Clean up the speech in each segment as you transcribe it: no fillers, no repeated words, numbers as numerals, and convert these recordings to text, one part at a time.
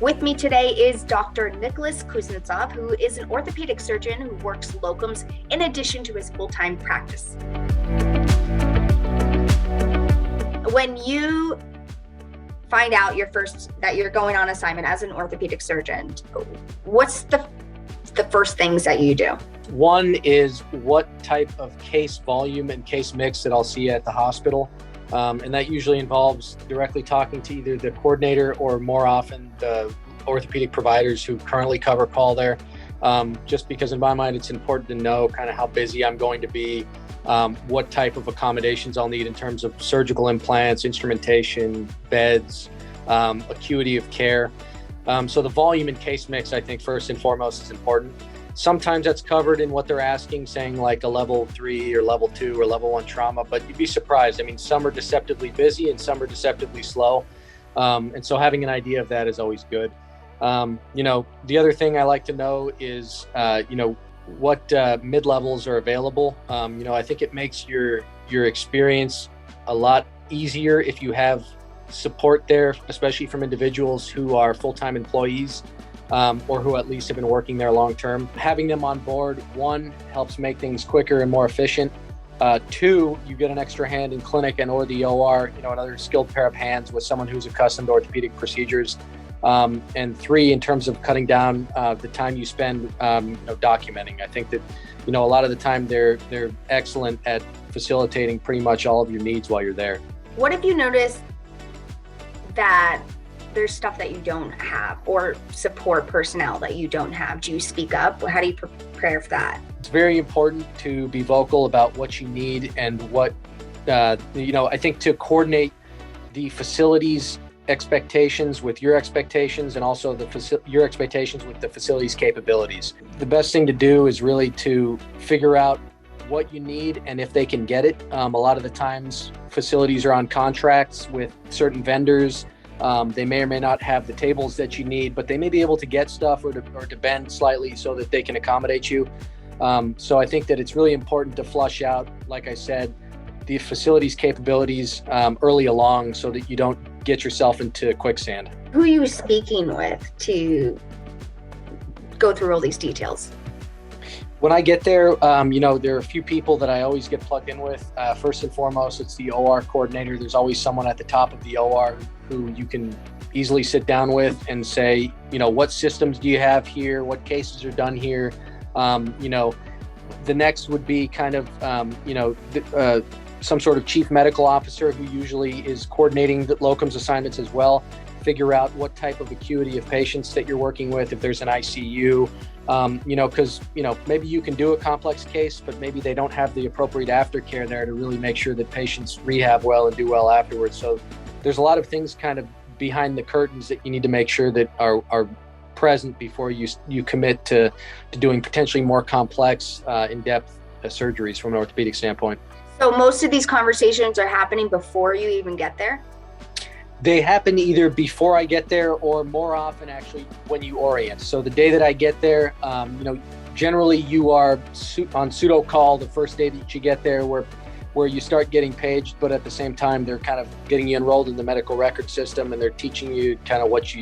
With me today is Dr. Nicholas Kuznetsov, who is an orthopedic surgeon who works locums in addition to his full-time practice. When you find out that you're going on assignment as an orthopedic surgeon, what's the first things that you do? One is what type of case volume and case mix that I'll see at the hospital. And that usually involves directly talking to either the coordinator or more often the orthopedic providers who currently cover call there. Just because in my mind, it's important to know kind of how busy I'm going to be, what type of accommodations I'll need in terms of surgical implants, instrumentation, beds, acuity of care. So the volume and case mix, I think first and foremost is important. Sometimes that's covered in what they're asking, saying like a level 3 or level 2 or level 1 trauma, but you'd be surprised. I mean, some are deceptively busy and some are deceptively slow. And so having an idea of that is always good. The other thing I like to know is, what mid-levels are available. I think it makes your experience a lot easier if you have support there, especially from individuals who are full-time employees. Or who at least have been working there long term. Having them on board, one, helps make things quicker and more efficient. Two, you get an extra hand in clinic and or the OR, another skilled pair of hands with someone who's accustomed to orthopedic procedures. And three, in terms of cutting down the time you spend documenting. I think that, a lot of the time they're excellent at facilitating pretty much all of your needs while you're there. What have you noticed that there's stuff that you don't have, or support personnel that you don't have? Do you speak up? How do you prepare for that? It's very important to be vocal about what you need and what, I think to coordinate the facility's expectations with your expectations and also your expectations with the facility's capabilities. The best thing to do is really to figure out what you need and if they can get it. A lot of the times facilities are on contracts with certain vendors. They may or may not have the tables that you need, but they may be able to get stuff or to bend slightly so that they can accommodate you. So I think that it's really important to flush out, like I said, the facility's capabilities early along so that you don't get yourself into quicksand. Who are you speaking with to go through all these details? When I get there, there are a few people that I always get plugged in with. First and foremost, it's the OR coordinator. There's always someone at the top of the OR who you can easily sit down with and say, what systems do you have here? What cases are done here? The next would be kind of, some sort of chief medical officer who usually is coordinating the locums assignments as well. Figure out what type of acuity of patients that you're working with, if there's an ICU, because, maybe you can do a complex case, but maybe they don't have the appropriate aftercare there to really make sure that patients rehab well and do well afterwards. So there's a lot of things kind of behind the curtains that you need to make sure that are present before you commit to doing potentially more complex, in-depth surgeries from an orthopedic standpoint. So most of these conversations are happening before you even get there? They happen either before I get there or more often actually when you orient. So the day that I get there, generally you are on pseudo call the first day that you get there where you start getting paged, but at the same time, they're kind of getting you enrolled in the medical record system and they're teaching you kind of what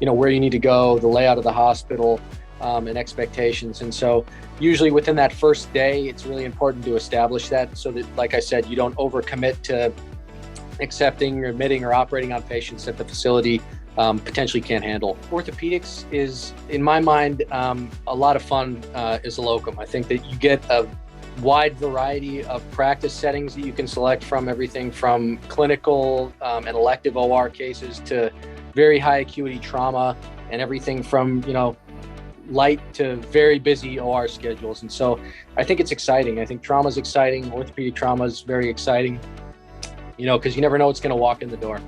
where you need to go, the layout of the hospital, and expectations. And so usually within that first day, it's really important to establish that so that, like I said, you don't overcommit to accepting or admitting or operating on patients that the facility potentially can't handle. Orthopedics is, in my mind, a lot of fun as a locum. I think that you get a wide variety of practice settings that you can select from, everything from clinical and elective OR cases to very high acuity trauma, and everything from, light to very busy OR schedules. And so I think it's exciting. I think trauma is exciting. Orthopedic trauma is very exciting, because you never know what's going to walk in the door.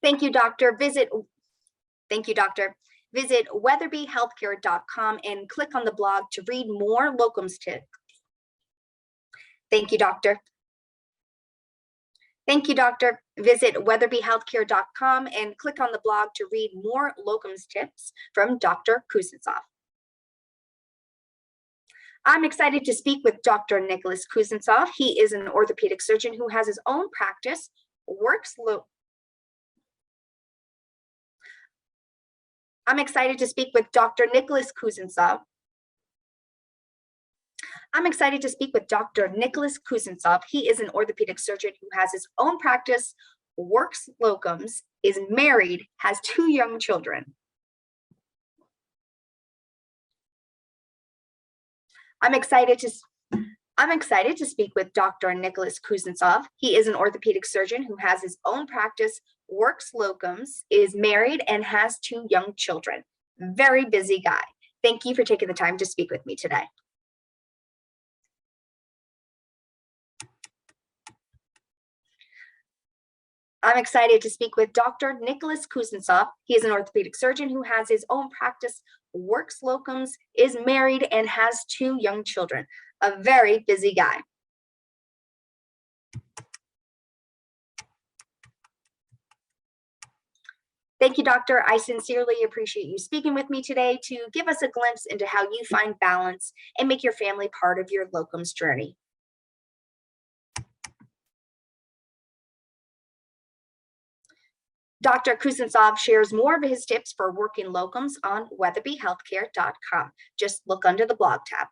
Thank you, doctor. Thank you, doctor. Visit weatherbyhealthcare.com and click on the blog to read more locums tips. Thank you, doctor. Thank you, doctor. Visit weatherbyhealthcare.com and click on the blog to read more locums tips from Dr. Kusnezov. I'm excited to speak with Dr. Nicholas Kusnezov. He is an orthopedic surgeon who has his own practice, I'm excited to speak with Dr. Nicholas Kusnezov. I'm excited to speak with Dr. Nicholas Kusnezov. He is an orthopedic surgeon who has his own practice, works locums, is married, has 2 young children. I'm excited to speak with Dr. Nicholas Kusnezov. He is an orthopedic surgeon who has his own practice, works locums, is married, and has 2 young children. Very busy guy. Thank you for taking the time to speak with me today. I'm excited to speak with Dr. Nicholas Kusnezov. He is an orthopedic surgeon who has his own practice, works locums, is married, and has 2 young children. A very busy guy. Thank you, doctor. I sincerely appreciate you speaking with me today to give us a glimpse into how you find balance and make your family part of your locums journey. Dr. Kusnezov shares more of his tips for working locums on weatherbyhealthcare.com. Just look under the blog tab.